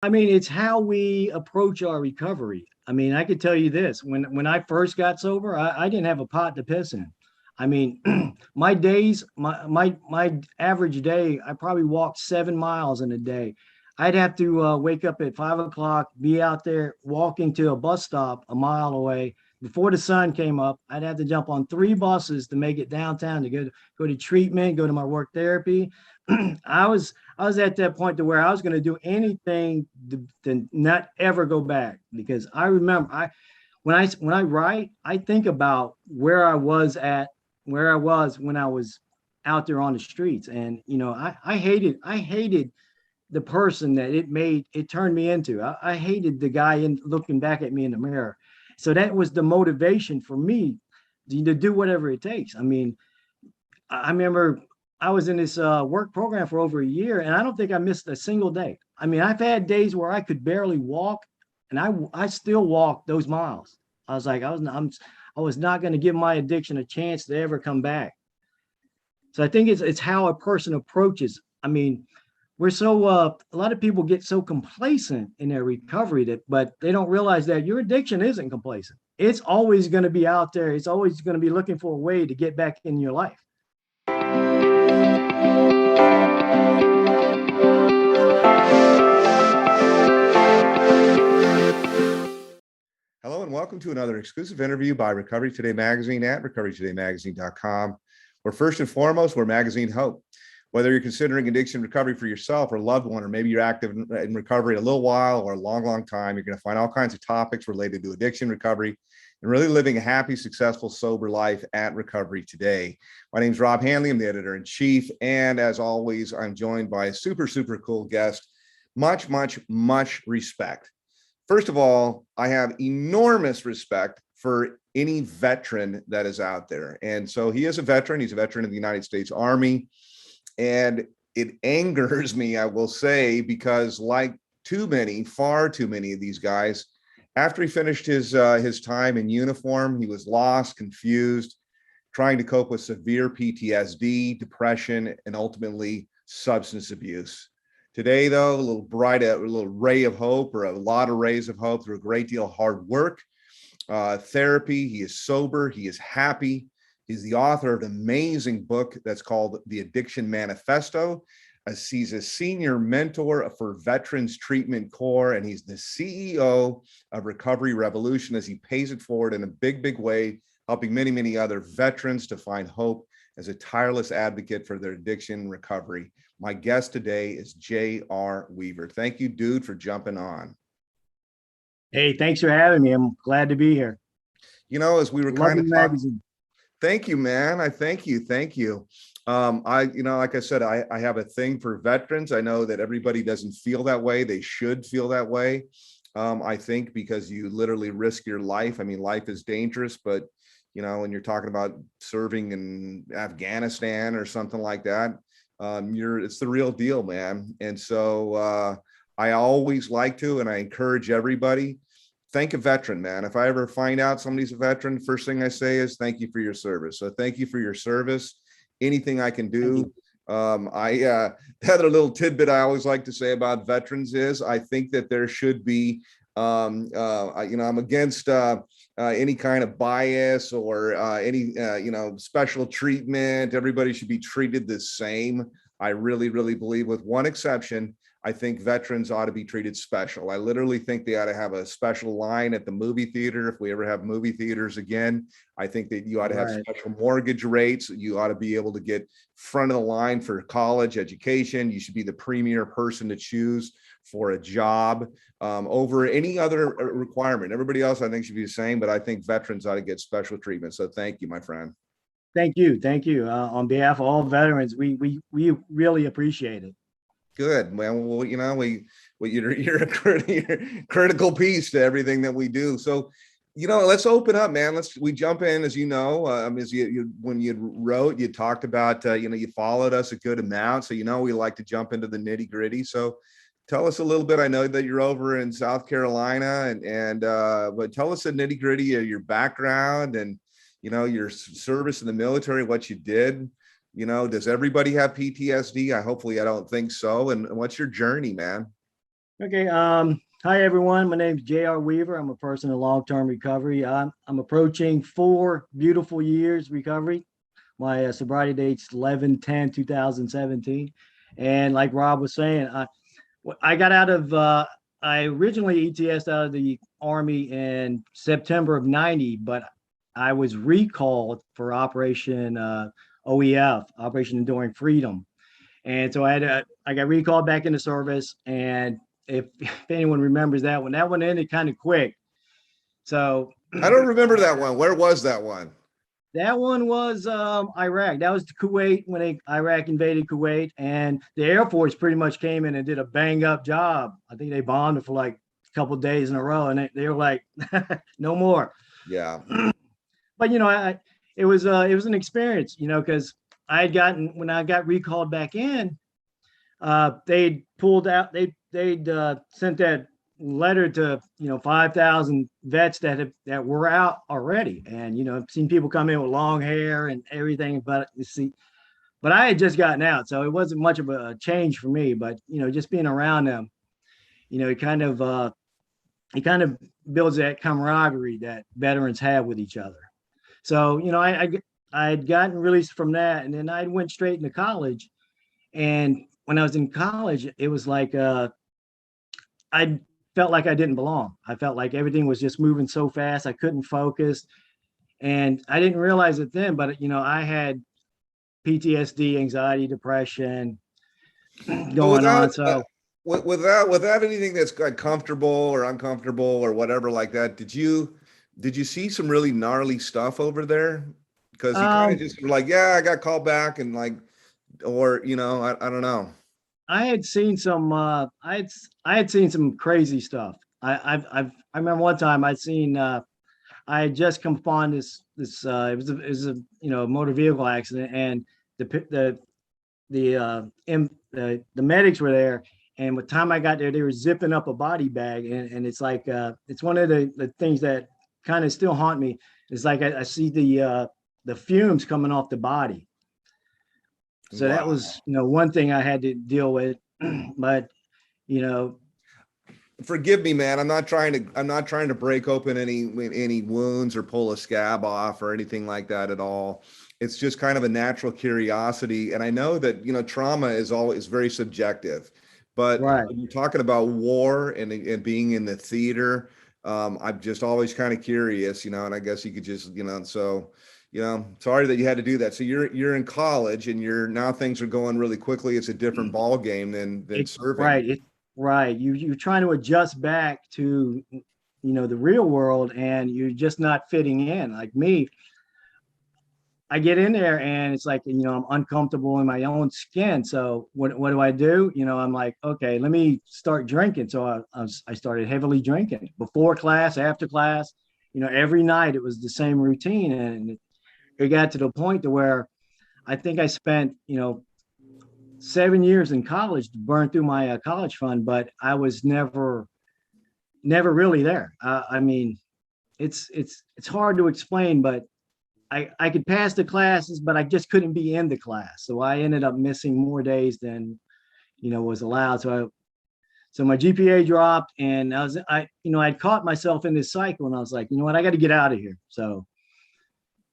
I mean, it's how we approach our recovery. I mean, I could tell you this: when I first got sober, I didn't have a pot to piss in. I mean, my days, my average day, I probably walked 7 miles in a day. I'd have to wake up at 5 o'clock, be out there walking to a bus stop a mile away before the sun came up. I'd have to jump on 3 buses to make it downtown to go to treatment, go to my work therapy. I was at that point to where I was going to do anything to not ever go back, because I remember when I write, I think about where I was when I was out there on the streets. And I hated the person that it turned me into. I hated the guy in looking back at me in the mirror. So that was the motivation for me to do whatever it takes. I mean, I remember I was in this work program for over a year, and I don't think I missed a single day. I mean, I've had days where I could barely walk, and I still walked those miles. I was like, I was not going to give my addiction a chance to ever come back. So I think it's how a person approaches. I mean, we're so a lot of people get so complacent in their recovery but they don't realize that your addiction isn't complacent. It's always going to be out there. It's always going to be looking for a way to get back in your life. Hello and welcome to another exclusive interview by Recovery Today Magazine at recoverytodaymagazine.com, where first and foremost, we're magazine hope. Whether you're considering addiction recovery for yourself or a loved one, or maybe you're active in recovery a little while or a long, long time, you're going to find all kinds of topics related to addiction recovery and really living a happy, successful, sober life at Recovery Today. My name is Rob Hanley. I'm the editor-in-chief. And as always, I'm joined by a super, super cool guest. Much, much, much respect. First of all, I have enormous respect for any veteran that is out there. And so he is a veteran. He's a veteran of the United States Army. And it angers me, I will say, because like far too many of these guys, after he finished his time in uniform, he was lost, confused, trying to cope with severe PTSD, depression, and ultimately substance abuse. Today, though, a little ray of hope, or a lot of rays of hope through a great deal of hard work, therapy. He is sober. He is happy. He's the author of an amazing book that's called The Addiction Manifesto. He's a senior mentor for Veterans Treatment Corps, and he's the CEO of Recovery Revolution as he pays it forward in a big, big way, helping many, many other veterans to find hope as a tireless advocate for their addiction recovery. My guest today is J.R. Weaver. Thank you, dude, for jumping on. Hey, thanks for having me. I'm glad to be here. As we were Love kind the of talking. magazine. Thank you, man. I thank you. Thank you. Like I said, I have a thing for veterans. I know that everybody doesn't feel that way. They should feel that way. I think because you literally risk your life. I mean, life is dangerous, but when you're talking about serving in Afghanistan or something like that, it's the real deal, man. And so I always like to, and I encourage everybody, thank a veteran, man. If I ever find out somebody's a veteran, first thing I say is thank you for your service. So thank you for your service. Anything I can do. The other little tidbit I always like to say about veterans is I think that there should be, I'm against any kind of bias or any special treatment. Everybody should be treated the same. I really, really believe, with one exception, I think veterans ought to be treated special. I literally think they ought to have a special line at the movie theater. If we ever have movie theaters again, I think that you ought to have special mortgage rates. You ought to be able to get front of the line for college education. You should be the premier person to choose for a job over any other requirement. Everybody else, I think, should be the same, but I think veterans ought to get special treatment. So thank you, my friend. Thank you. Thank you. On behalf of all veterans, we really appreciate it. Good, man. Well, you're a critical piece to everything that we do. So, let's open up, man. We jump in, as when you wrote, you talked about, you followed us a good amount. So, we like to jump into the nitty gritty. So tell us a little bit. I know that you're over in South Carolina but tell us the nitty gritty of your background and, your service in the military, what you did. Does everybody have PTSD? Hopefully I don't think so. And what's your journey, man? Okay. Hi everyone. My name is J.R. Weaver. I'm a person in long-term recovery. I'm approaching 4 beautiful years recovery. My sobriety date's 11/10/2017. And like Rob was saying, I got out of I originally ETS'd out of the Army in September of 90, but I was recalled for Operation OEF, Operation Enduring Freedom. And so I got recalled back into service. And if anyone remembers that one ended kind of quick. So I don't remember that one. Where was that one? that one was Iraq. That was Kuwait when Iraq invaded Kuwait, and the Air Force pretty much came in and did a bang up job. I think they bombed it for like a couple of days in a row, and they were like, no more. Yeah. But it was an experience, because I had gotten when I got recalled back in, they'd pulled out they'd sent that letter to 5,000 vets that were out already, and I've seen people come in with long hair and everything, but I had just gotten out, so it wasn't much of a change for me. But just being around them, it kind of builds that camaraderie that veterans have with each other. So I had gotten released from that, and then I went straight into college. And when I was in college, it was like I felt like I didn't belong. I felt like everything was just moving so fast. I couldn't focus. And I didn't realize it then, but I had PTSD, anxiety, depression But going on. So without anything that's comfortable or uncomfortable or whatever like that, did you see some really gnarly stuff over there? Because you kind of um, just were like, yeah, I got called back and like, or I don't know. I had seen some I had seen some crazy stuff. I remember one time I had just come upon it was a motor vehicle accident, and the medics were there, and by the time I got there they were zipping up a body bag, and it's like it's one of the things that kind of still haunt me. It's like I see the fumes coming off the body. So that Wow. was one thing I had to deal with. But you know Forgive me, man. I'm not trying to break open any wounds or pull a scab off or anything like that at all. It's just kind of a natural curiosity. And I know that, trauma is always very subjective, but right. when you're talking about war and being in the theater, I'm just always kind of curious, and I guess you could just, so, sorry that you had to do that. So you're in college and now things are going really quickly. It's a different ball game than serving. Right. You're trying to adjust back to the real world, and you're just not fitting in. Like me, I get in there and it's like I'm uncomfortable in my own skin. So what do I do? I'm like, okay, let me start drinking. So I started heavily drinking before class, after class. Every night it was the same routine, and it got to the point to where I think I spent 7 years in college to burn through my college fund, but I was never really there. I mean, it's hard to explain, but I could pass the classes, but I just couldn't be in the class. So I ended up missing more days than was allowed. So my GPA dropped, and I'd caught myself in this cycle, and I was like, you know what, I got to get out of here. So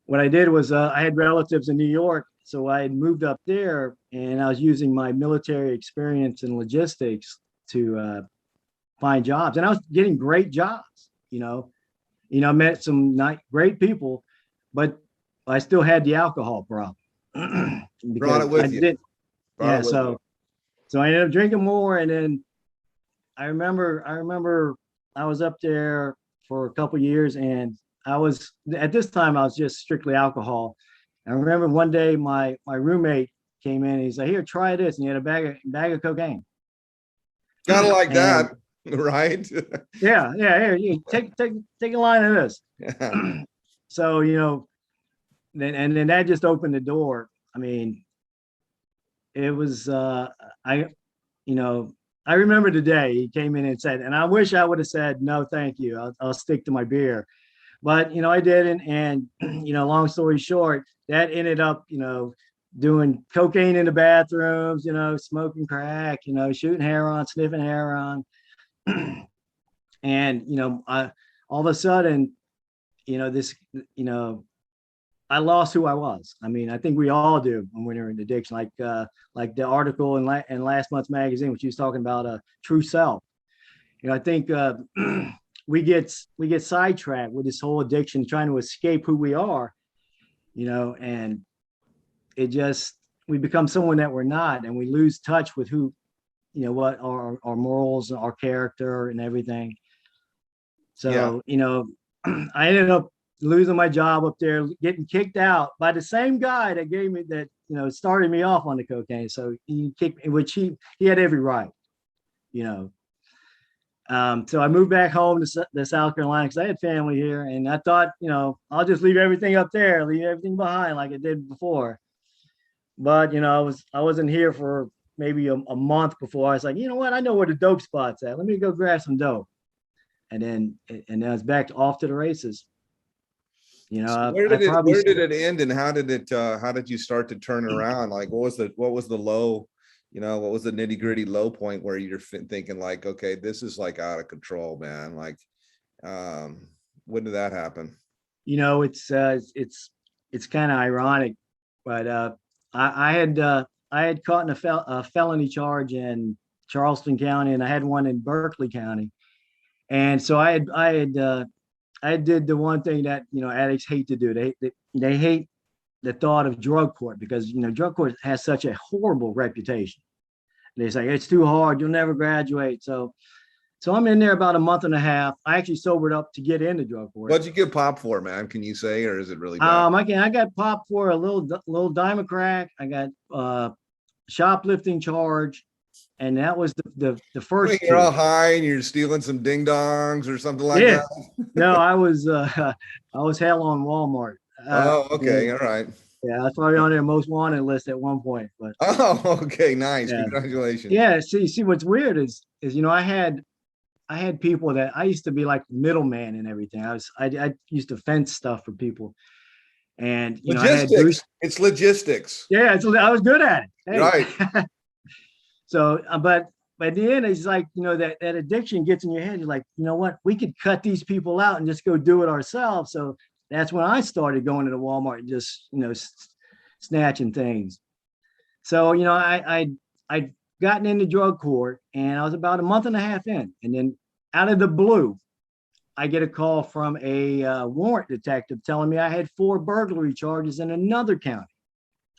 what I did was I had relatives in New York, so I had moved up there, and I was using my military experience in logistics to find jobs, and I was getting great jobs. I met some great people, but I still had the alcohol problem Brought because it I with you. did. Brought Yeah, it with you. so I ended up drinking more, and then I remember I was up there for a couple years, and I was at this time I was just strictly alcohol. I remember one day my roommate came in and he's like, "Here, try this," and he had a bag of cocaine. Gotta like And that, right? yeah, here, you take a line of this. Yeah. So then that just opened the door. I mean, it was I you know I remember the day he came in and said, and I wish I would have said no, thank you. I'll stick to my beer, but I didn't. And long story short, that ended up doing cocaine in the bathrooms, smoking crack, shooting heroin, sniffing heroin. And, all of a sudden, this, I lost who I was. I mean, I think we all do when we're in addiction, like the article in last month's magazine, which he was talking about true self. I think we get sidetracked with this whole addiction, trying to escape who we are, and it just, we become someone that we're not, and we lose touch with who, what our morals, our character, and everything. So, I ended up losing my job up there, getting kicked out by the same guy that gave me that, started me off on the cocaine. So he kicked me, which he had every right, So I moved back home to South Carolina because I had family here, and I thought, I'll just leave everything up there, leave everything behind like I did before. But I wasn't here for maybe a month before I was like, you know what, I know where the dope spot's at. Let me go grab some dope, and then I was back off to the races. So where did it end, and how did you start to turn around? Like, what was the low? What was the nitty gritty low point where you're thinking like, okay, this is like out of control, man? Like, when did that happen? It's kind of ironic, but I had caught in a felony charge in Charleston County, and I had one in Berkeley County, and so I did the one thing that addicts hate to do. They hate the thought of drug court, because drug court has such a horrible reputation. They say it's too hard, you'll never graduate. So I'm in there about a month and a half. I actually sobered up to get into drug court. What'd you get popped for, man? Can you say, or is it really bad? I got popped for a little dime of crack. I got shoplifting charge, and that was the first. Wait, you're all high and you're stealing some ding dongs or something like that. No, I was hell on Walmart. Oh, okay, all right. Yeah, I was probably on their most wanted list at one point. But okay, nice. Yeah. Congratulations. Yeah, see what's weird is I had people that I used to be like middleman and everything. I used to fence stuff for people, and logistics. It's logistics. Yeah, I was good at it. Hey. Right. So, but at the end, it's like that addiction gets in your head. You're like, you know what? We could cut these people out and just go do it ourselves. So that's when I started going to the Walmart and just snatching things. So I'd gotten into drug court, and I was about a month and a half in, and then out of the blue, I get a call from a warrant detective telling me I had 4 burglary charges in another county.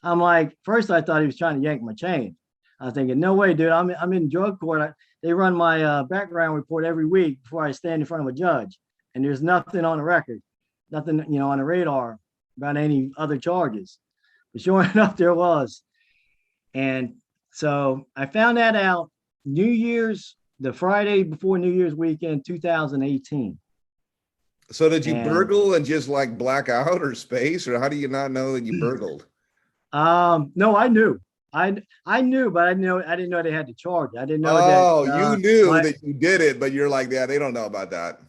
I'm like, first I thought he was trying to yank my chain. I was thinking, no way, dude. I'm in drug court. They run my background report every week before I stand in front of a judge, and there's nothing on the record, nothing on the radar about any other charges. But sure enough, there was. And so I found that out the Friday before New Year's weekend, 2018. So did you burgle and just like black out or space, or how do you not know that you burgled? No, I knew. I knew, but I didn't know they had to charge. I didn't know that. You knew that you did it, but you're like, yeah, they don't know about that.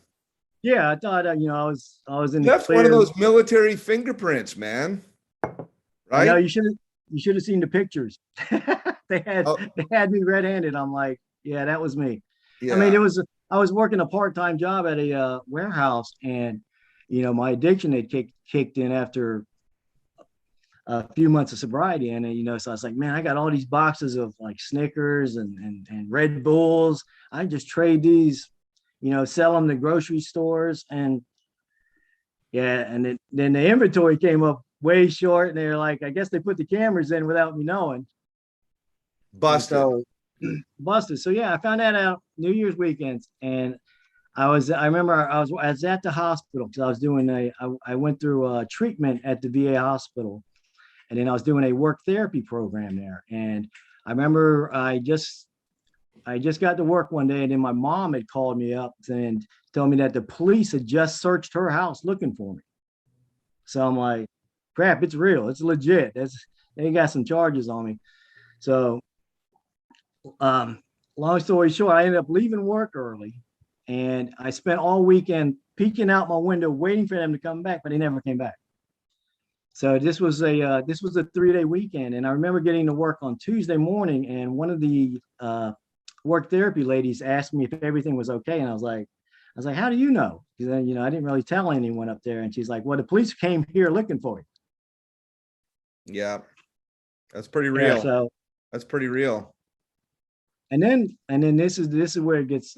Yeah, I thought I was in. That's one of those military fingerprints, man. Right? No, you should have seen the pictures. They had me red-handed. I'm like, yeah, that was me. Yeah. I mean, I was working a part-time job at a warehouse, and my addiction had kicked in after a few months of sobriety, and so I was like, man, I got all these boxes of like Snickers and Red Bulls. I just trade these, sell them to grocery stores, and and then the inventory came up way short, and they're like, I guess they put the cameras in without me knowing. Busted. Busted. So yeah, I found that out New Year's weekends, and I remember I was at the hospital because I was doing I went through a treatment at the VA hospital. And then I was doing a work therapy program there. And I remember I just got to work one day, and then my mom had called me up and told me that the police had just searched her house looking for me. So I'm like, crap, it's real. It's legit. They got some charges on me. So long story short, I ended up leaving work early, and I spent all weekend peeking out my window, waiting for them to come back, but they never came back. So this was a 3-day weekend, and I remember getting to work on Tuesday morning, and one of the work therapy ladies asked me if everything was okay. And I was like, how do you know? Because then, I didn't really tell anyone up there. And she's like, well, the police came here looking for you. Yeah, that's pretty Yeah. real. So, That's pretty real. and then this is where it gets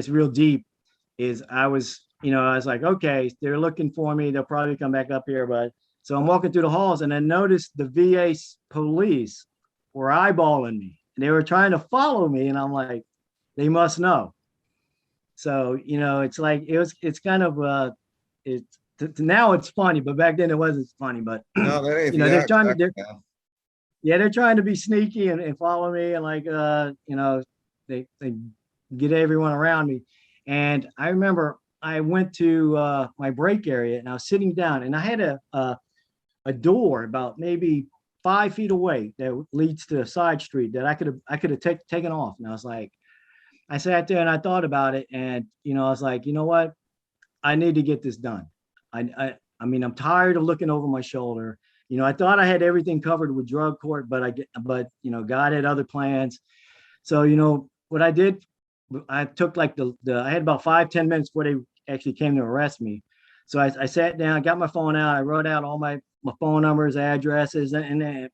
real deep is I was like, okay, they're looking for me. They'll probably come back up here. But so I'm walking through the halls and I noticed the VA police were eyeballing me and they were trying to follow me. And I'm like, they must know. So, it's like, it's kind of, now it's funny, but back then it wasn't funny, but No, that ain't, they're yeah, trying to, exactly, man. yeah, they're trying to be sneaky and follow me and like, they get everyone around me. And I remember I went to my break area and I was sitting down and I had a door about maybe 5 feet away that leads to a side street that I could have taken off. And I was like, I sat there and I thought about it and, I was like, you know what? I need to get this done. I mean, I'm tired of looking over my shoulder. I thought I had everything covered with drug court, but God had other plans. So, what I did, I took like I had about 5-10 minutes before they actually came to arrest me. So I sat down, got my phone out, I wrote out all my phone numbers, addresses, and I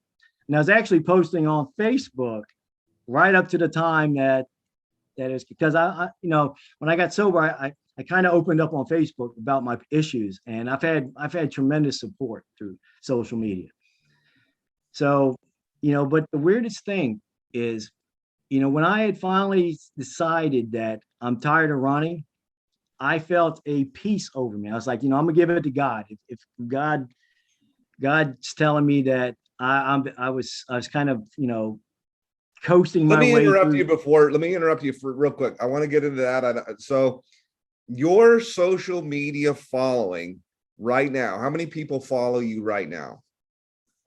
was actually posting on Facebook right up to the time that is because I when I got sober, I kind of opened up on Facebook about my issues, and I've had tremendous support through social media. So, but the weirdest thing is, when I had finally decided that I'm tired of running, I felt a peace over me. I was like, I'm gonna give it to God. If God's telling me that I was kind of, coasting Let my me way interrupt through. you before, let me interrupt you for real quick. I want to get into that. So your social media following right now, how many people follow you right now?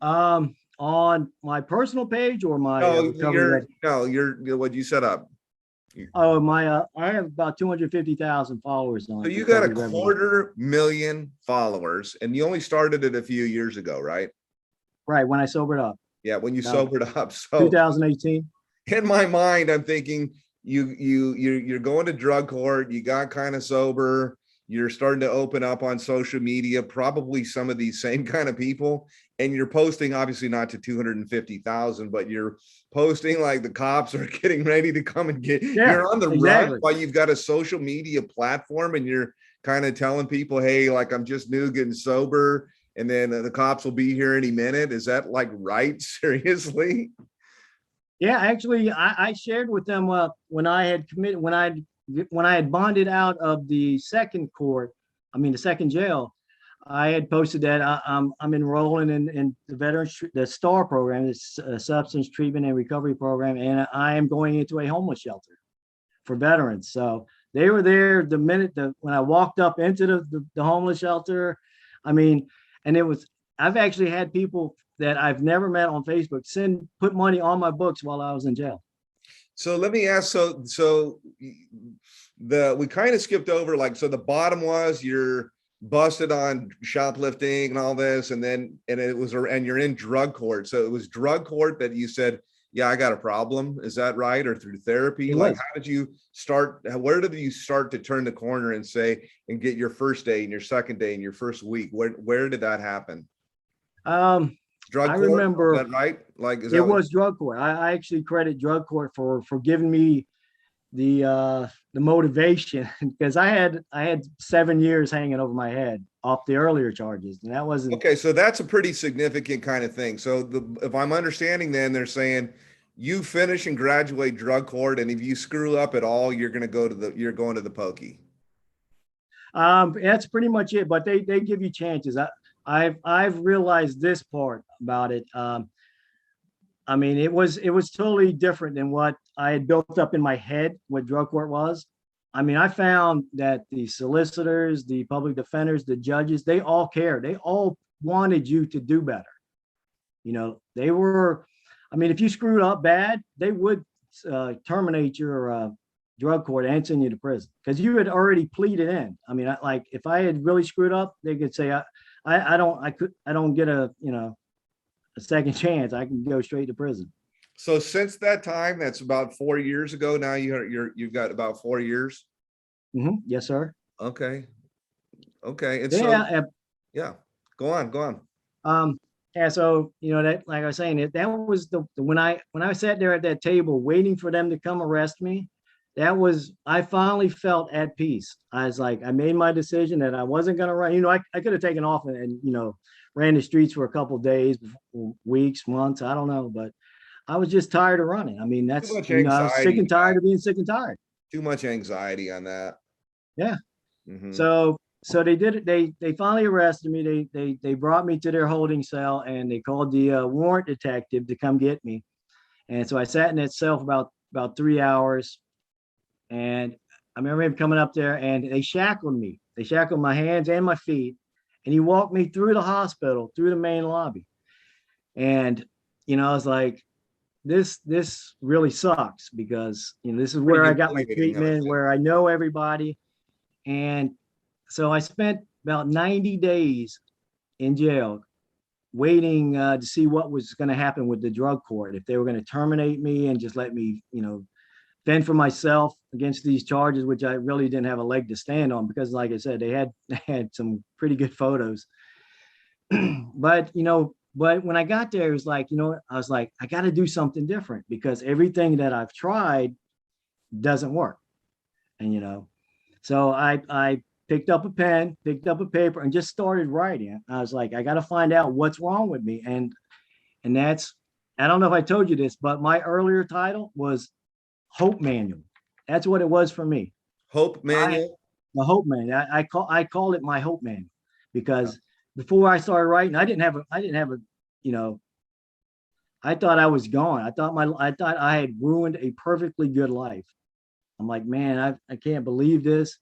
On my personal page or my No, recovery. you're what you set up. Oh, I have about 250,000 followers on So you got a Recovery Revolution. 250,000 followers and you only started it a few years ago, right? Right, when I sobered up, Yeah, when you about sobered up. So 2018. in my mind, I'm thinking you're going to drug court, you got kind of sober, you're starting to open up on social media, probably some of these same kind of people, and you're posting, obviously not to 250,000, but you're posting like the cops are getting ready to come and get, Yeah, you're on the run exactly. while you've got a social media platform and you're kind of telling people, hey, like I'm just new getting sober, and then the cops will be here any minute. Is that like right? Seriously? Yeah, actually, I shared with them when I had committed when I had bonded out of the second court, I mean the second jail. I had posted that I'm enrolling in the STAR program, this substance treatment and recovery program, and I am going into a homeless shelter for veterans. So they were there the minute when I walked up into the homeless shelter. I mean, and I've actually had people that I've never met on Facebook put money on my books while I was in jail. So let me ask, so we kind of skipped over, like, so the bottom was you're busted on shoplifting and all this, and you're in drug court. So it was drug court that you said, yeah, I got a problem. Is that right? Or through therapy? Like, how did you start? Where did you start to turn the corner and get your first day and your second day and your first week? Where did that happen? Drug I court, remember, is that right? Like, it was drug court. I actually credit drug court for giving me the motivation because I had 7 years hanging over my head off the earlier charges, and that wasn't okay. So that's a pretty significant kind of thing. So if I'm understanding, then they're saying you finish and graduate drug court, and if you screw up at all, you're going to the pokey. That's pretty much it. But they give you chances. I've realized this part about it. I mean, it was totally different than what I had built up in my head, what drug court was. I mean, I found that the solicitors, the public defenders, the judges, they all cared. They all wanted you to do better. They were, I mean, if you screwed up bad, they would terminate your drug court and send you to prison because you had already pleaded in. I mean, like if I had really screwed up, they could say, I don't get a second chance. I can go straight to prison. So since that time, that's about 4 years ago. Now you've got about 4 years. Yes, sir. Okay. Okay. And so, Yeah. yeah, go on. Um, yeah, so that, like I was saying, that was when I sat there at that table waiting for them to come arrest me, I finally felt at peace. I was like, I made my decision that I wasn't gonna run. I could have taken off and ran the streets for a couple of days, weeks, months, I don't know, but I was just tired of running. I mean, Too much I was sick anxiety, and tired of being sick and tired. too much anxiety on that. Yeah. Mhm. So they did it. They finally arrested me. They brought me to their holding cell and they called the warrant detective to come get me. And so I sat in that cell for about 3 hours. And I remember him coming up there and they shackled me. They shackled my hands and my feet. And he walked me through the hospital, through the main lobby. And I was like, this really sucks because this is where I got my treatment, where I know everybody. And so I spent about 90 days in jail waiting to see what was going to happen with the drug court, if they were going to terminate me and just let me, fend for myself against these charges, which I really didn't have a leg to stand on because, like I said, they had some pretty good photos. But when I got there, it was like, I was like, I got to do something different because everything that I've tried doesn't work. And so I picked up a pen, picked up a paper, and just started writing. I was like, I got to find out what's wrong with me. And that's, I don't know if I told you this, but my earlier title was Hope Manual. That's what it was for me. Hope Manual? The Hope Manual. I call it my Hope Manual because before I started writing, I didn't have a, I thought I was gone. I thought I had ruined a perfectly good life. I'm like, man, I can't believe this.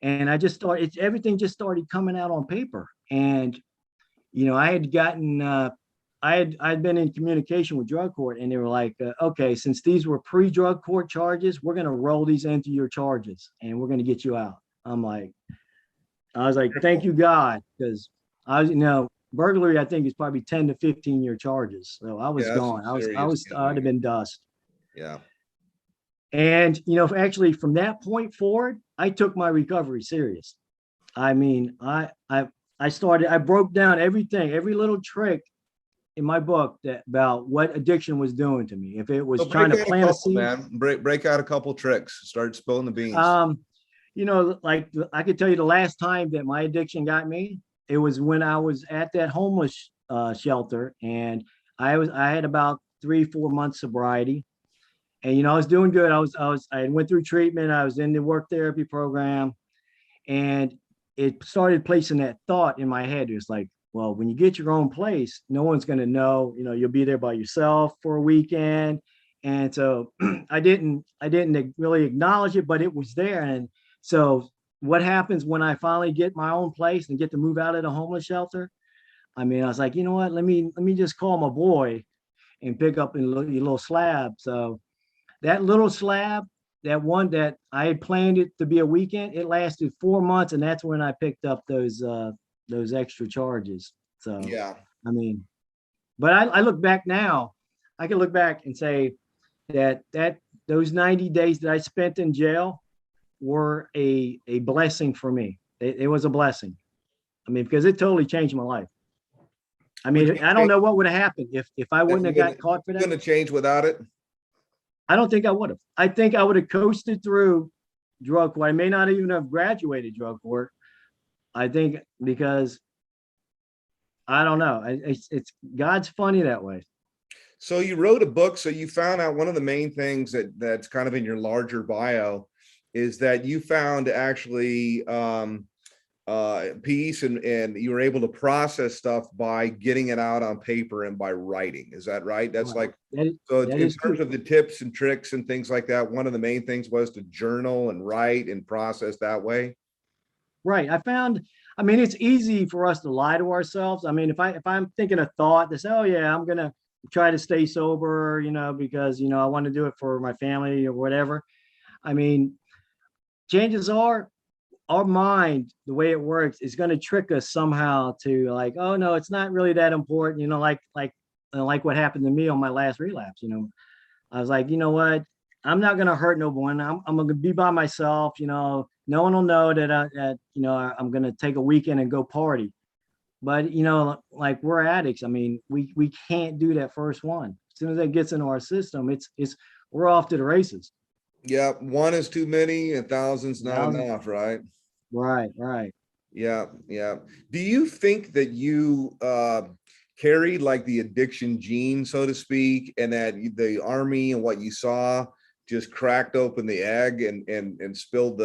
And I just started, everything just started coming out on paper. And, I had gotten, I'd been in communication with drug court and they were like, okay, since these were pre-drug court charges, we're going to roll these into your charges and we're going to get you out. I was like, thank you, God. Because I was, burglary, I think is probably 10 to 15 year charges. So I was gone. I'd have been dust. Yeah. And, actually from that point forward, I took my recovery serious. I mean, I broke down everything, every little trick in my book about what addiction was doing to me. If it was trying to plant a seed, man, break out a couple tricks, start spilling the beans. Like I could tell you the last time that my addiction got me, it was when I was at that homeless shelter and I had about 3-4 months sobriety. And, I was doing good. I went through treatment. I was in the work therapy program and it started placing that thought in my head. It was like, well, when you get your own place, no one's going to know, you'll be there by yourself for a weekend. And so I didn't really acknowledge it, but it was there. And so what happens when I finally get my own place and get to move out of the homeless shelter? I mean, I was like, you know what, let me just call my boy and pick up a little slab. So that little slab, that one that I had planned it to be a weekend, it lasted 4 months. And that's when I picked up those extra charges. So, yeah, I mean, but I look back now, I can look back and say that those 90 days that I spent in jail were a blessing for me. It was a blessing. I mean, because it totally changed my life. I mean, I don't know what would have happened if I wouldn't have got caught for that. Going to change without it? I don't think I would have. I think I would have coasted through drug court. I may not even have graduated drug court. I think because I don't know. It's God's funny that way. So you wrote a book. So you found out one of the main things that's kind of in your larger bio is that you found actually peace and you were able to process stuff by getting it out on paper and by writing. Is that right? That's right. So in terms of the tips and tricks and things like that, one of the main things was to journal and write and process that way. Right. I mean, it's easy for us to lie to ourselves. I mean, if I'm thinking a thought to say, oh yeah, I'm going to try to stay sober, because, I want to do it for my family or whatever. I mean, chances are our mind, the way it works, is going to trick us somehow to like, oh no, it's not really that important. Like what happened to me on my last relapse. I was like, you know what? I'm not gonna hurt no one. I'm gonna be by myself. No one will know that I'm gonna take a weekend and go party. But like we're addicts. I mean, we can't do that first one. As soon as that gets into our system, it's we're off to the races. Yeah, one is too many, a thousand's not Thousands. enough, right? Right, right. Yeah, yeah. Do you think that you carried like the addiction gene, so to speak, and that the army and what you saw just cracked open the egg and spilled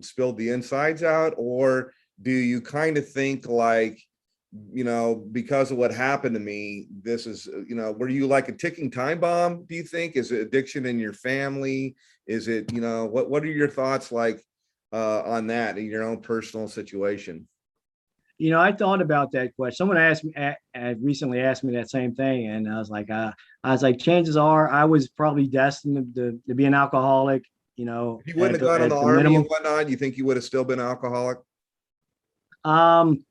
spilled the insides out? Or do you kind of think like, because of what happened to me, this is, were you like a ticking time bomb, do you think? Is it addiction in your family? Is it, what are your thoughts like on that in your own personal situation? I thought about that question. Someone asked me, recently asked me that same thing, and I was like, chances are I was probably destined to be an alcoholic. If you wouldn't have gone in the At the army and minimum. whatnot, you think you would have still been an alcoholic? Um,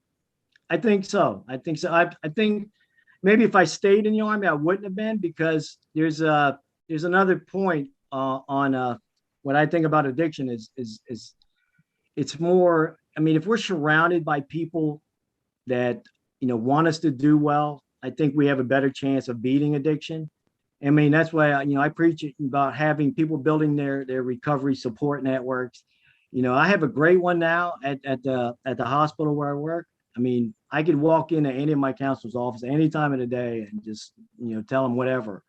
I think so. I think so. I think maybe if I stayed in the army, I wouldn't have been, because there's another point on what I think about addiction is it's more. I mean, if we're surrounded by people that want us to do well, I think we have a better chance of beating addiction. I mean, that's why I preach about having people building their recovery support networks. I have a great one now at the hospital where I work. I mean, I could walk into any of my counselor's office any time of the day and just tell them whatever.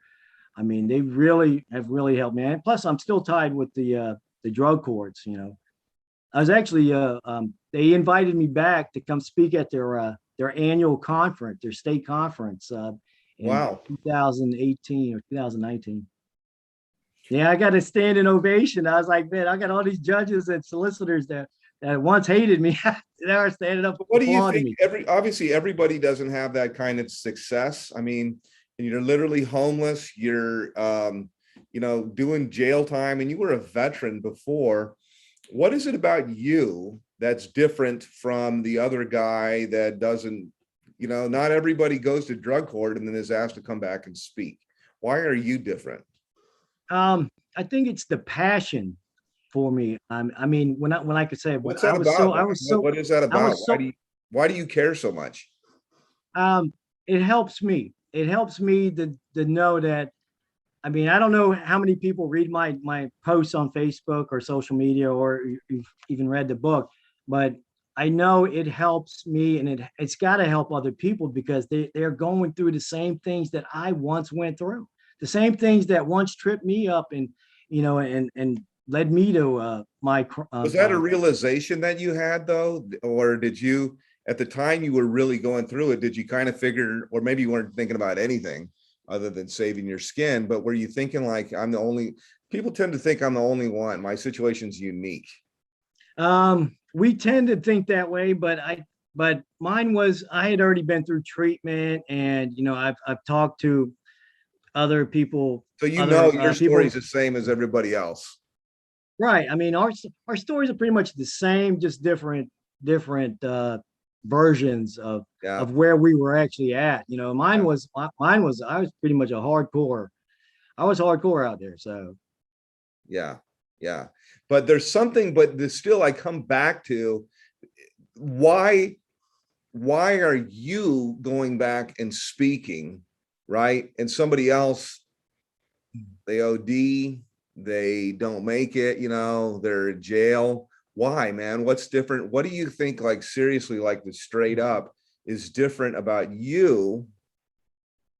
I mean, they really have really helped me. And plus, I'm still tied with the drug courts. I was actually they invited me back to come speak at their annual conference, their state conference in Wow. 2018 or 2019. Yeah, I got a standing ovation. I was like, man, I got all these judges and solicitors that once hated me. They are standing up What do you applauding think? me. Obviously everybody doesn't have that kind of success. I mean, you're literally homeless, you're doing jail time, and you were a veteran before. What is it about you that's different from the other guy that doesn't, not everybody goes to drug court and then is asked to come back and speak? Why are you different? I think it's the passion for me. I mean, when I could say, when What's that about, man? What is that I about? was so Why do you care so much? it helps me. It helps me to know that. I mean, I don't know how many people read my posts on Facebook or social media, or you've even read the book, but I know it helps me, and it's got to help other people, because they're going through the same things that I once went through, the same things that once tripped me up and led me to my Was that a realization that you had though? Or did you, at the time you were really going through it, did you kind of figure, or maybe you weren't thinking about anything other than saving your skin, but were you thinking like, people tend to think I'm the only one, my situation's unique? We tend to think that way, but mine was, I had already been through treatment, and I've talked to other people, So other your story people. is the same as everybody else. Right. I mean, our stories are pretty much the same, just different versions Yeah, of where we were actually at. Mine was I was pretty much a hardcore. I was hardcore out there. So yeah, yeah. But there's something, but there's still, I come back to why are you going back and speaking, right? And somebody else, they OD, they don't make it, they're in jail. Why, man? What's different? What do you think, like, seriously, like the straight up is different about you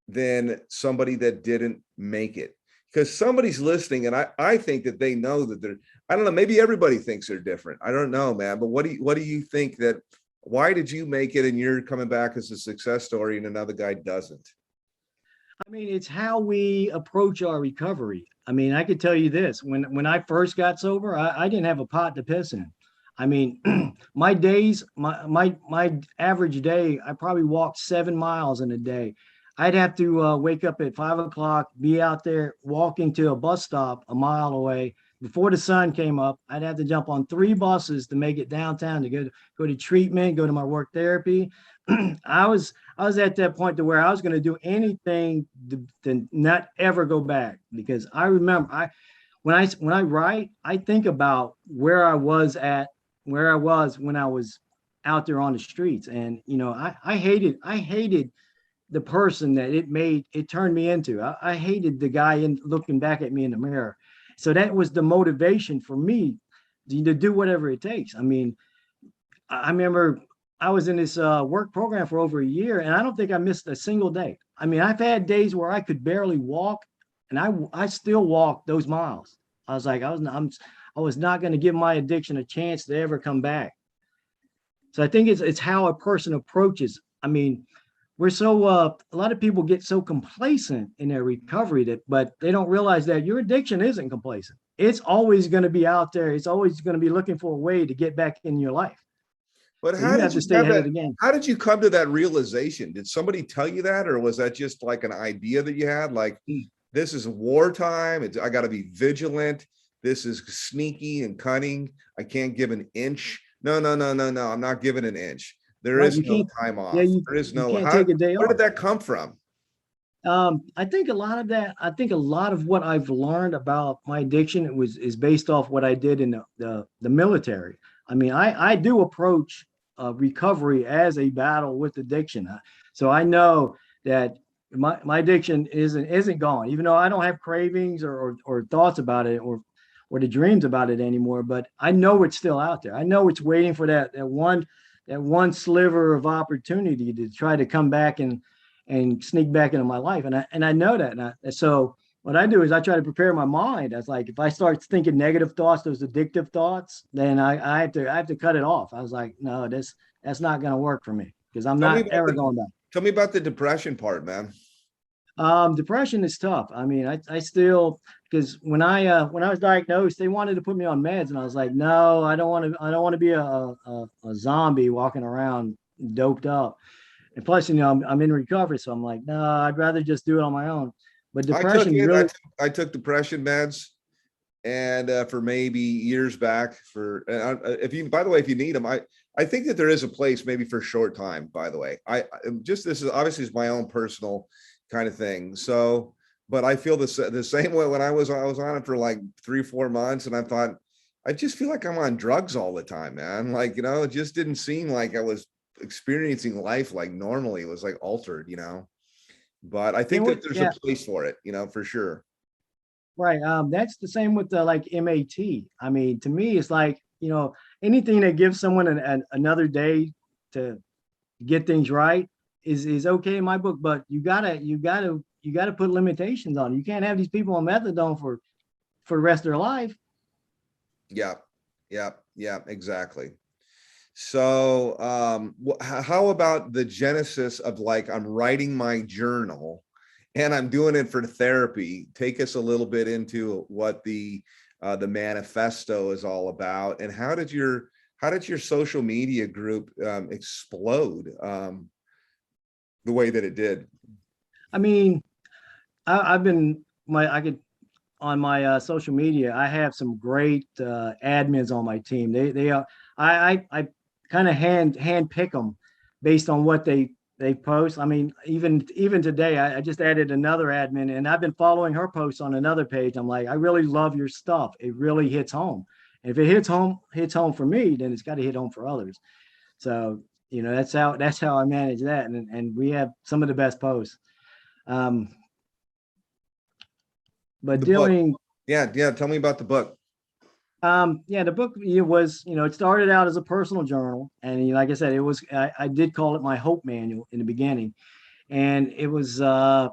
than somebody that didn't make it? Because somebody's listening, and I think that they know that they're, I don't know, maybe everybody thinks they're different. I don't know, man. But what do you think that, why did you make it and you're coming back as a success story and another guy doesn't? I mean, it's how we approach our recovery. I mean, I could tell you this: when I first got sober, I didn't have a pot to piss in. I mean, my average day, I probably walked 7 miles in a day. I'd have to wake up at 5 o'clock, be out there walking to a bus stop a mile away, before the sun came up, I'd have to jump on 3 buses to make it downtown to go to treatment, go to my work therapy. I was at that point to where I was going to do anything to not ever go back, because I remember when I write, I think about where I was when I was out there on the streets. And I hated the person that it turned me into. I hated the guy looking back at me in the mirror. So that was the motivation for me to do whatever it takes. I mean, I remember I was in this work program for over a year, and I don't think I missed a single day. I mean, I've had days where I could barely walk, and I still walked those miles. I was like, I was not going to give my addiction a chance to ever come back. So I think it's how a person approaches. I mean, we're so a lot of people get so complacent in their recovery but they don't realize that your addiction isn't complacent. It's always going to be out there. It's always going to be looking for a way to get back in your life. But So you have to stay ahead of the game. How did you come to that realization? Did somebody tell you that, or was that just like an idea that you had? Like, this is wartime. I got to be vigilant. This is sneaky and cunning. I can't give an inch. No. I'm not giving an inch. There is no time off. Yeah, there is no. Can't take a day where off. did that come from? I think a lot of what I've learned about my addiction is based off what I did in the military. I mean, I do approach recovery as a battle with addiction. So I know that my addiction isn't gone, even though I don't have cravings or thoughts about it or the dreams about it anymore. But I know it's still out there. I know it's waiting for that one sliver of opportunity to try to come back and sneak back into my life. And I know that. So what I do is I try to prepare my mind. That's like, if I start thinking negative thoughts, those addictive thoughts, then I have to cut it off. I was like, no, that's not going to work for me, because I'm not ever going back. Tell me about the depression part, man. Depression is tough. I mean, I still, because when I was diagnosed, they wanted to put me on meds, and I was like, no, I don't want to be a zombie walking around doped up. And plus, I'm in recovery, so I'm like, no, I'd rather just do it on my own. But depression I took depression meds, and for maybe years back if you need them, I think that there is a place maybe for short time, by the way. This is obviously my own personal kind of thing. So, but I feel the same way when I was on it for like 3-4 months, and I thought, I just feel like I'm on drugs all the time, man. Like, it just didn't seem like I was experiencing life like normally. It was like altered, but I think that there's a place for it, for sure. Right. That's the same with the like MAT. I mean, to me, it's like, anything that gives someone another day to get things right is okay in my book, but you gotta put limitations on it. You can't have these people on methadone for the rest of their life. Yeah, exactly. So how about the genesis of, like, I'm writing my journal and I'm doing it for therapy? Take us a little bit into what the manifesto is all about, and how did your social media group explode the way that it did? I mean, on my social media, I have some great admins on my team. They are, I kind of hand pick them based on what they post. I mean, even today, I just added another admin, and I've been following her posts on another page. I'm like, I really love your stuff. It really hits home. And if it hits home for me, then it's got to hit home for others. So, that's how I manage that. And we have some of the best posts. But tell me about the book. The book was, it started out as a personal journal, and like I said, it was, I did call it my hope manual in the beginning, and it was, I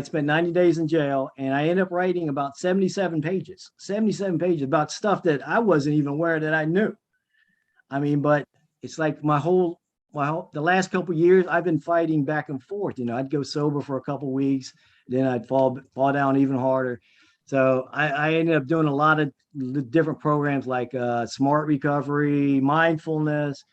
spent 90 days in jail, and I ended up writing about 77 pages about stuff that I wasn't even aware that I knew. I mean, but it's like the last couple of years, I've been fighting back and forth. I'd go sober for a couple of weeks, then I'd fall down even harder. So I ended up doing a lot of different programs like Smart Recovery, mindfulness,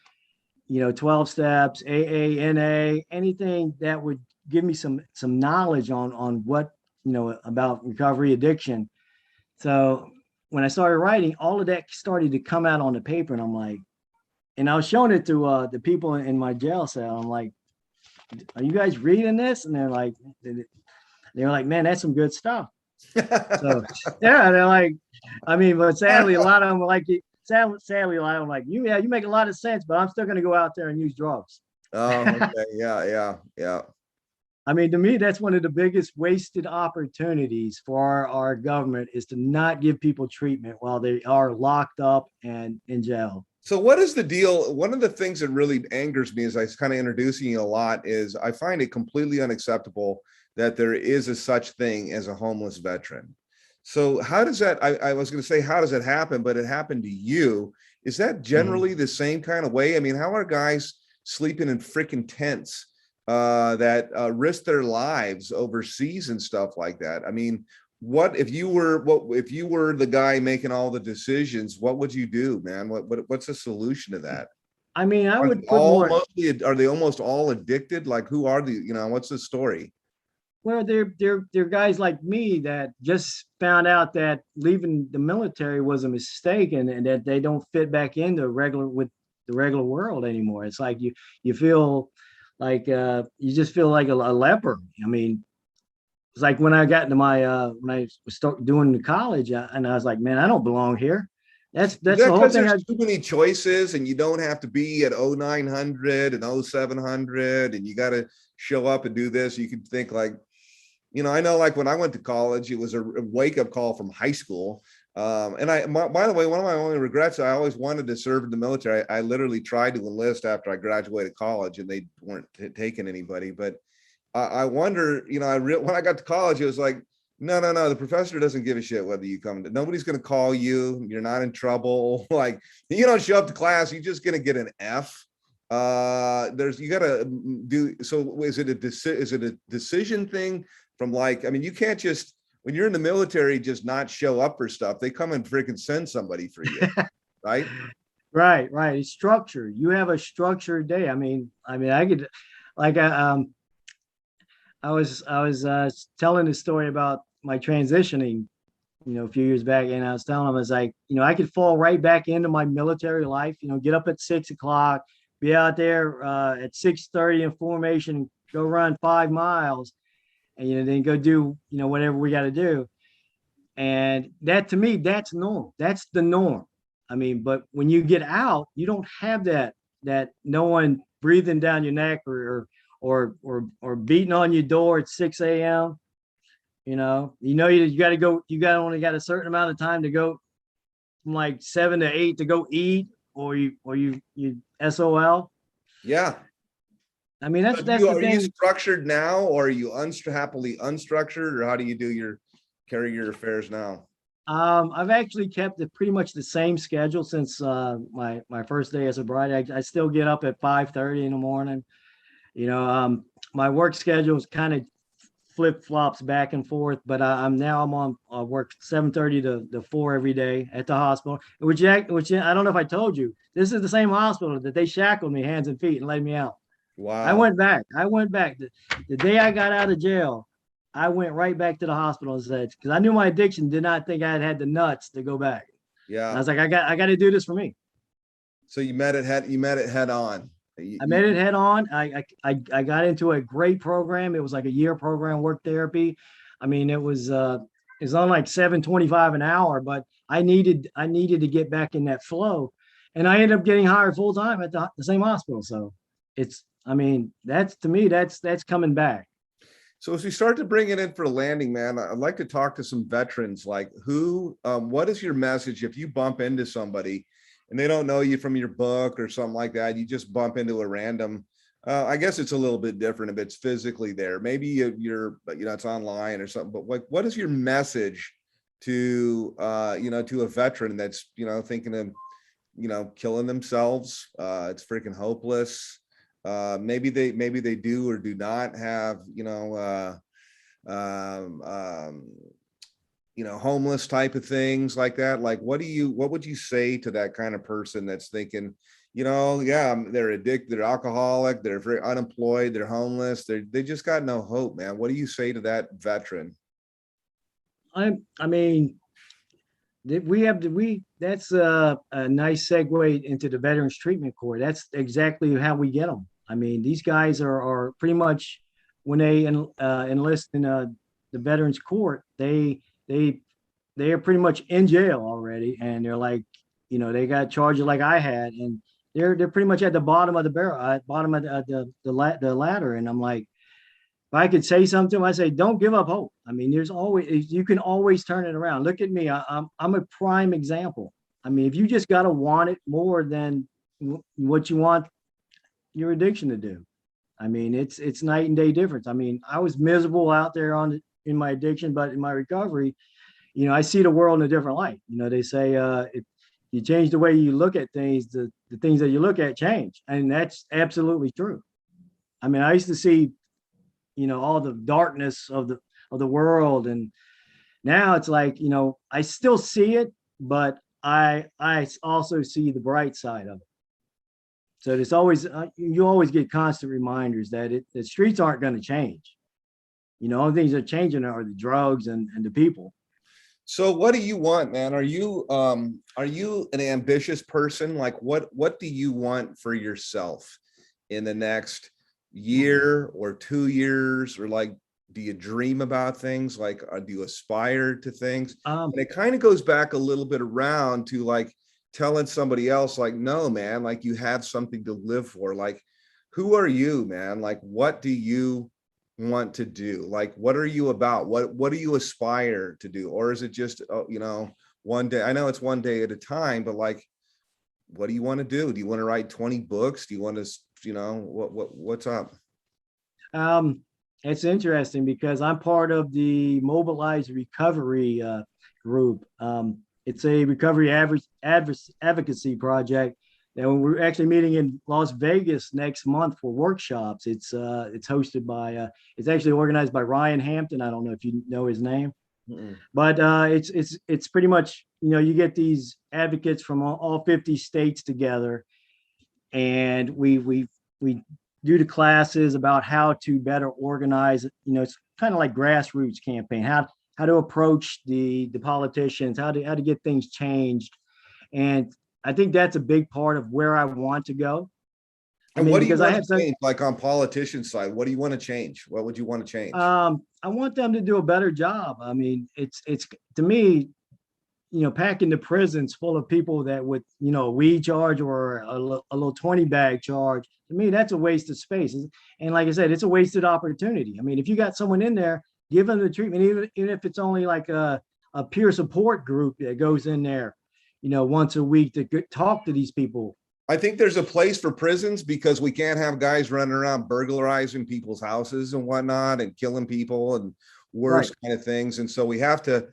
12 steps, AA, NA, anything that would give me some knowledge on what, about recovery, addiction. So when I started writing, all of that started to come out on the paper, and I'm like, and I was showing it to the people in my jail cell. I'm like, "Are you guys reading this?" And they were like, "Man, that's some good stuff." So yeah, they're like, I mean, but sadly, a lot of them were like, sadly, a lot of them like, you make a lot of sense, but I'm still going to go out there and use drugs. Oh, okay. Yeah. I mean, to me, that's one of the biggest wasted opportunities for our government is to not give people treatment while they are locked up and in jail. So what is the deal? One of the things that really angers me as I was kind of introducing you a lot is I find it completely unacceptable that there is a such thing as a homeless veteran. So how does that, I was going to say, how does it happen? But it happened to you. Is that generally the same kind of way? I mean, how are guys sleeping in freaking tents that risk their lives overseas and stuff like that? I mean, what if you were the guy making all the decisions? What would you do, man? What's the solution to that? I mean, I Are would they put all more. mostly, are they almost all addicted? Like who are the, what's the story? Well, they're guys like me that just found out that leaving the military was a mistake, and that they don't fit back into the regular world anymore. It's like you feel like you just feel like a leper. I mean, it's like when I got into my when I started doing the college, and I was like, man, I don't belong here. Is That's the that whole because thing. there's too many choices and you don't have to be at 0900 and 0700 and you got to show up and do this? You could think like, I know like when I went to college, it was a wake-up call from high school. And by the way, one of my only regrets, I always wanted to serve in the military. I literally tried to enlist after I graduated college and they weren't taking anybody. But I wonder, when I got to college, it was like, no. The professor doesn't give a shit whether you come. Nobody's going to call you. You're not in trouble. Like you don't show up to class, you're just going to get an F. You got to do. So is it a decision thing from like? I mean, you can't just when you're in the military just not show up for stuff. They come and freaking send somebody for you, right? Right. It's structured. You have a structured day. I mean, I could like I was telling a story about my transitioning, a few years back, and I was telling them, I was like, I could fall right back into my military life, get up at 6 o'clock, be out there at 6:30 in formation, go run 5 miles, and then go do, whatever we got to do. And that to me, that's normal. That's the norm. I mean, but when you get out, you don't have that no one breathing down your neck or beating on your door at 6 a.m. You got to go, only got a certain amount of time to go from like 7 to 8 to go eat, or you SOL. Yeah. I mean, that's the Are you thing. structured now, or are you happily unstructured, or how do you carry your affairs now? I've actually kept it pretty much the same schedule since my first day as sobriety. I still get up at 5:30 in the morning. My work schedule is kind of flip flops back and forth, but I'm on work 7:30 to 4 every day at the hospital, which I don't know if I told you, this is the same hospital that they shackled me hands and feet and let me out. I Wow. went back. The day I got out of jail. I went right back to the hospital and said, because I knew my addiction did not think I had the nuts to go back. And I Yeah. was like, I got to do this for me. So you met it head on. I made it head on. I got into a great program. It was like a year program, work therapy. I mean, it was on like $7.25 an hour, but I needed to get back in that flow, and I ended up getting hired full time at the same hospital. So I mean, that's to me, that's coming back. So as we start to bring it in for a landing, man, I'd like to talk to some veterans. Like what is your message if you bump into somebody and they don't know you from your book or something like that? You just bump into a random, I guess it's a little bit different if it's physically there. Maybe you're it's online or something, but like, what is your message to, to a veteran that's, thinking of, killing themselves? It's freaking hopeless. Maybe they do or do not have, homeless type of things like that. Like, what would you say to that kind of person that's thinking, yeah, they're addicted, they're alcoholic, they're very unemployed, they're homeless, they just got no hope, man. What do you say to that veteran? I mean, That's a nice segue into the Veterans Treatment Corps. That's exactly how we get them. I mean, these guys are pretty much when they enlist in the Veterans Court, they they are pretty much in jail already, and they're like, they got charges like I had, and they're pretty much at the bottom of the barrel, bottom of the ladder, and I'm like, if I could say something to them, I say, don't give up hope. I mean, you can always turn it around. Look at me. I'm a prime example. I mean, if you just got to want it more than what you want your addiction to do. I mean, it's night and day difference. I mean, I was miserable out there in my addiction, but in my recovery, I see the world in a different light. They say, if you change the way you look at things, the things that you look at change. And that's absolutely true. I mean, I used to see all the darkness of the world, and now it's like, I still see it, but I also see the bright side of it. So there's always you always get constant reminders that the streets aren't going to change. Only things that are changing are the drugs and the people. So what do you want, man? Are you an ambitious person? Like what do you want for yourself in the next year or 2 years? Or like, do you dream about things? Like, do you aspire to things? And it kind of goes back a little bit around to like telling somebody else, like, no, man, like you have something to live for. Like, who are you, man? Like, what do you want to do? Like, what are you about? What do you aspire to do? Or is it just, one day? I know it's one day at a time, but like, what do you want to do? Do you want to write 20 books? Do you want to, what's up? It's interesting because I'm part of the Mobilized Recovery group. It's a recovery advocacy project. And we're actually meeting in Las Vegas next month for workshops. It's hosted by it's actually organized by Ryan Hampton. I don't know if you know his name, but it's pretty much, you get these advocates from all 50 states together, and we do the classes about how to better organize. It's kind of like grassroots campaign, how to approach the politicians, how to get things changed. And I think that's a big part of where I want to go. And what do you want to change? Like on politicians' side, what do you want to change? What would you want to change? I want them to do a better job. I mean, it's to me, packing the prisons full of people that with, weed charge or a little 20 bag charge, to me, that's a waste of space. And like I said, it's a wasted opportunity. I mean, if you got someone in there, give them the treatment, even if it's only like a peer support group that goes in there, once a week to talk to these people. I think there's a place for prisons because we can't have guys running around burglarizing people's houses and whatnot and killing people and worse kind of things. And so we have to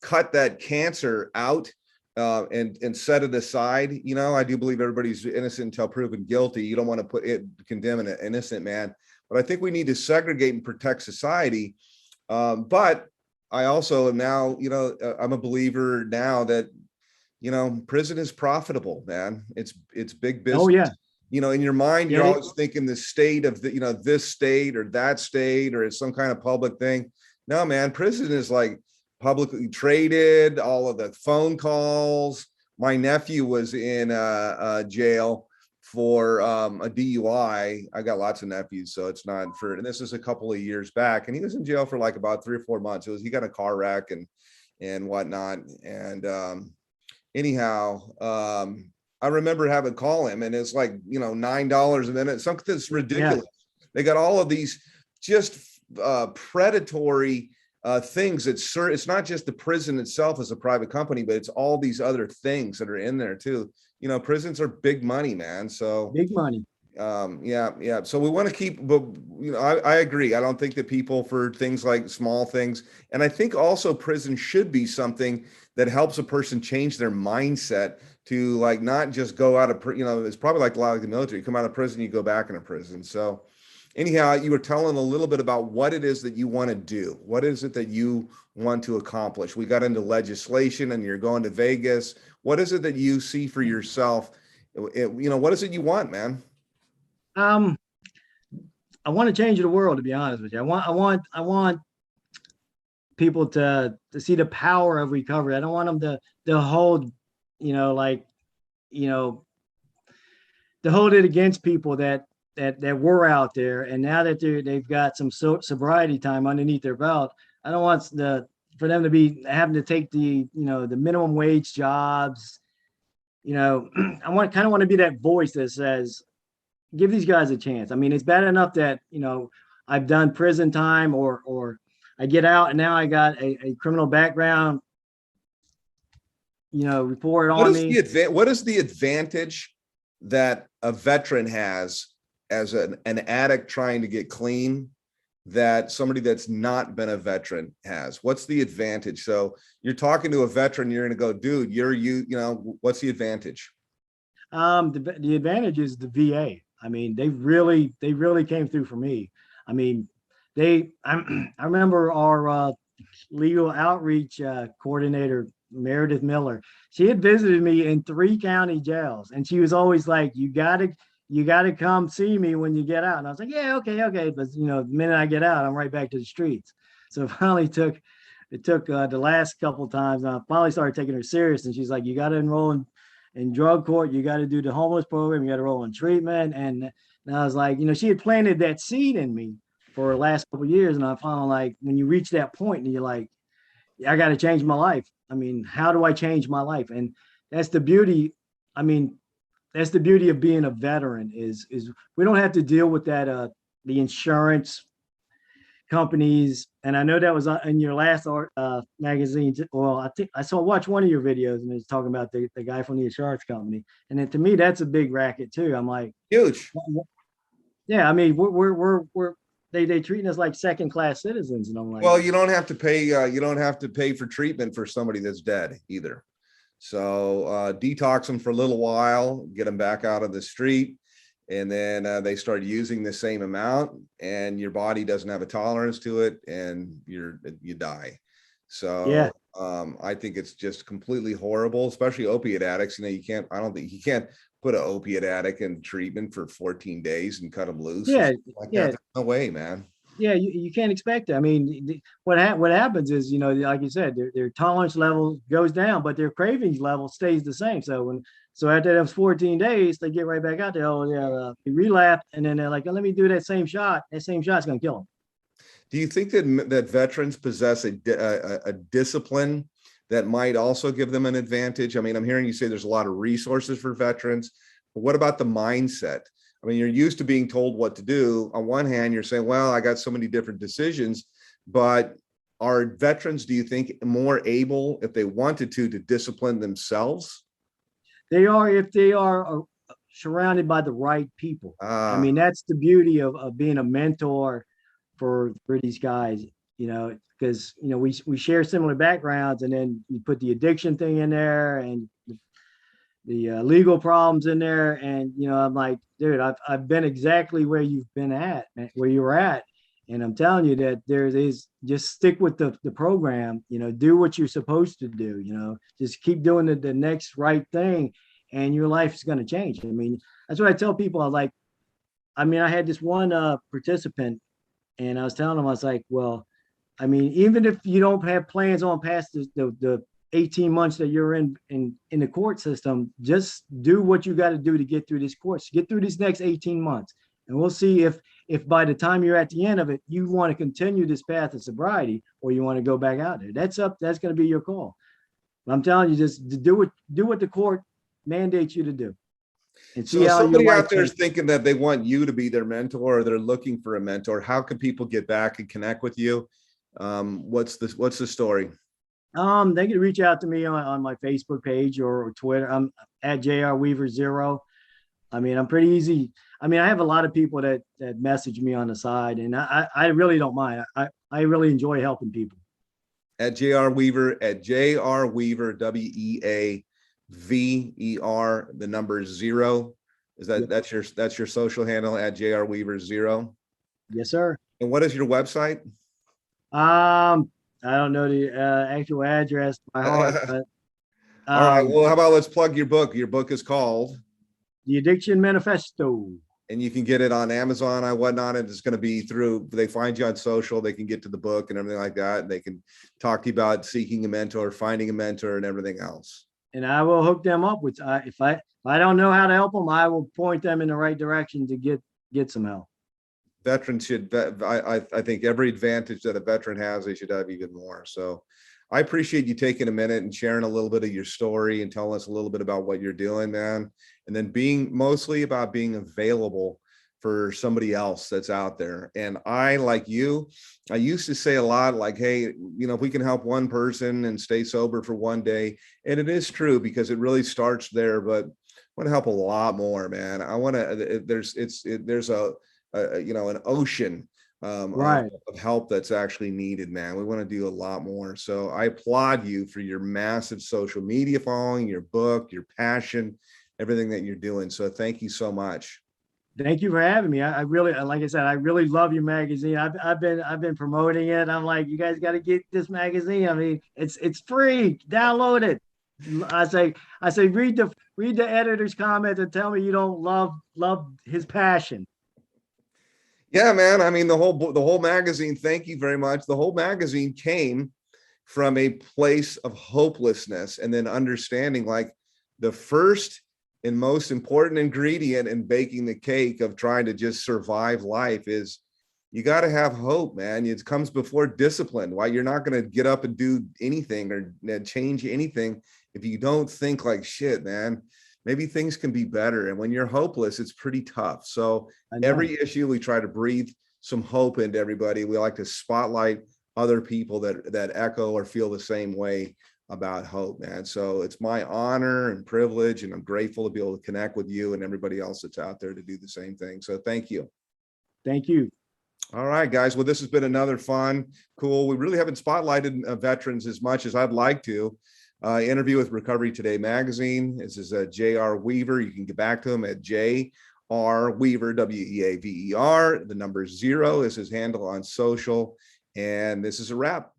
cut that cancer out and set it aside. I do believe everybody's innocent until proven guilty. You don't want to condemn an innocent man, but I think we need to segregate and protect society. But I also am now, I'm a believer now that, prison is profitable, man. It's big business. Oh yeah. In your mind, you're always thinking the state of the, this state or that state, or it's some kind of public thing. No, man, prison is like publicly traded, all of the phone calls. My nephew was in jail for a DUI. I got lots of nephews, so it's not for, and this is a couple of years back, and he was in jail for like about 3 or 4 months. He got a car wreck and whatnot. And anyhow, I remember having to call him, and it's like, $9 a minute, something that's ridiculous. Yeah. They got all of these just predatory things. It's not just the prison itself as a private company, but it's all these other things that are in there too. Prisons are big money, man. So big money. Yeah. So we want to keep, but I agree. I don't think that people for things like small things, and I think also prison should be something that helps a person change their mindset to like not just go out of, it's probably like a lot of the military. You come out of prison, you go back into prison. So anyhow, you were telling a little bit about what it is that you want to do. What is it that you want to accomplish? We got into legislation and you're going to Vegas. What is it that you see for yourself? What is it you want, man? I want to change the world, to be honest with you. I want people to see the power of recovery. I don't want them to hold, like, you know, to hold it against people that were out there, and now that they've got some sobriety time underneath their belt. I don't want for them to be having to take the the minimum wage jobs. I kind of want to be that voice that says, give these guys a chance. I mean, it's bad enough that I've done prison time, or I get out and now I got a criminal background report on me. What is the advantage that a veteran has as an addict trying to get clean that somebody that's not been a veteran has? What's the advantage? So you're talking to a veteran, you're going to go, dude, what's the advantage? The advantage is the VA. I mean, they really came through for me. I mean, I remember our legal outreach coordinator, Meredith Miller. She had visited me in 3 county jails, and she was always like, you gotta come see me when you get out. And I was like, yeah, okay. But the minute I get out, I'm right back to the streets. So finally it took the last couple of times. I finally started taking her serious, and she's like, you got to enroll in drug court. You got to do the homeless program. You got to enroll in treatment. And I was like, she had planted that seed in me for the last couple of years. And I finally, like, when you reach that point and you're like, I got to change my life. I mean, how do I change my life? And that's the beauty. I mean, that's the beauty of being a veteran is we don't have to deal with that, the insurance companies. And I know that was in your last magazine. Well, I think I watched one of your videos, and it's talking about the guy from the insurance company. And then to me, that's a big racket too. I'm like, huge. Yeah. I mean, they treating us like second class citizens. And I'm like, well, you don't have to pay for treatment for somebody that's dead either. So detox them for a little while, get them back out of the street, and then they start using the same amount, and your body doesn't have a tolerance to it, and you die. So yeah. I think it's just completely horrible, especially opiate addicts. I don't think you can't put an opiate addict in treatment for 14 days and cut them loose. Yeah, That. No way, man. Yeah, you can't expect it. I mean, what happens is, like you said, their tolerance level goes down, but their cravings level stays the same. So after those 14 days, they get right back out there. Oh yeah, they relapse, and then they're like, let me do that same shot. That same shot's gonna kill them. Do you think that veterans possess a discipline that might also give them an advantage? I mean, I'm hearing you say there's a lot of resources for veterans, but what about the mindset? I mean, you're used to being told what to do. On one hand, you're saying, well, I got so many different decisions, but are veterans, do you think, more able, if they wanted to discipline themselves? They are, if they are surrounded by the right people. I mean, that's the beauty of being a mentor for these guys, because, we share similar backgrounds, and then you put the addiction thing in there, and the legal problems in there. And, I'm like, dude, I've been exactly where you've been at, where you were at. And I'm telling you that there is, just stick with the program, do what you're supposed to do, just keep doing the next right thing, and your life is going to change. I mean, that's what I tell people. I had this one participant, and I was telling him, I was like, well, I mean, even if you don't have plans on past the 18 months that you're in the court system, just do what you got to do to get through this course, get through these next 18 months. And we'll see if by the time you're at the end of it, you want to continue this path of sobriety, or you want to go back out there. That's going to be your call. But I'm telling you, just do what the court mandates you to do. And see, so somebody out there is thinking that they want you to be their mentor, or they're looking for a mentor. How can people get back and connect with you? What's the story? They can reach out to me on my Facebook page or Twitter. I'm at JRWeaver0. I mean, I'm pretty easy. I mean, I have a lot of people that message me on the side, and I really don't mind. I really enjoy helping people. At JRWeaver, WEAVER, the number 0. That's your social handle, at JRWeaver0? Yes, sir. And what is your website? I don't know the actual address by heart, but all right. Well, how about let's plug your book? Your book is called The Addiction Manifesto. and you can get it on Amazon and whatnot. And it's going to be through, they find you on social, they can get to the book and everything like that. And they can talk to you about seeking a mentor, finding a mentor, and everything else. And I will hook them up with, if I don't know how to help them, I will point them in the right direction to get some help. Veterans should, I think every advantage that a veteran has, they should have even more. So I appreciate you taking a minute and sharing a little bit of your story and telling us a little bit about what you're doing, man. And then being mostly about being available for somebody else that's out there. And I, like you, I used to say a lot like, hey, you know, if we can help one person and stay sober for one day, and it is true because it really starts there, but I want to help a lot more, man. I want to, there's a you know, an ocean Right. of help that's actually needed, man. We want to do a lot more. So I applaud you for your massive social media following, your book, your passion, everything that you're doing. So thank you so much. Thank you for having me. I really, like I said, I really love your magazine. I've been promoting it. I'm like, you guys got to get this magazine. I mean, it's free. Download it. I say, read the editor's comments and tell me you don't love his passion. Yeah, man. I mean, the whole magazine, thank you very much. The whole magazine came from a place of hopelessness and then understanding like the first and most important ingredient in baking the cake of trying to just survive life is you got to have hope, man. It comes before discipline. Why you're not going to get up and do anything or change anything if you don't think like shit, man. Maybe things can be better. And when you're hopeless, it's pretty tough. So every issue we try to breathe some hope into everybody. We like to spotlight other people that echo or feel the same way about hope, man. So it's my honor and privilege, and I'm grateful to be able to connect with you and everybody else that's out there to do the same thing. So thank you. Thank you. All right, guys. Well, this has been another fun, cool. We really haven't spotlighted veterans as much as I'd like to. Interview with Recovery Today magazine. This is J.R. Weaver. You can get back to him at J.R. Weaver, W-E-A-V-E-R. The number 0 is his handle on social. And this is a wrap.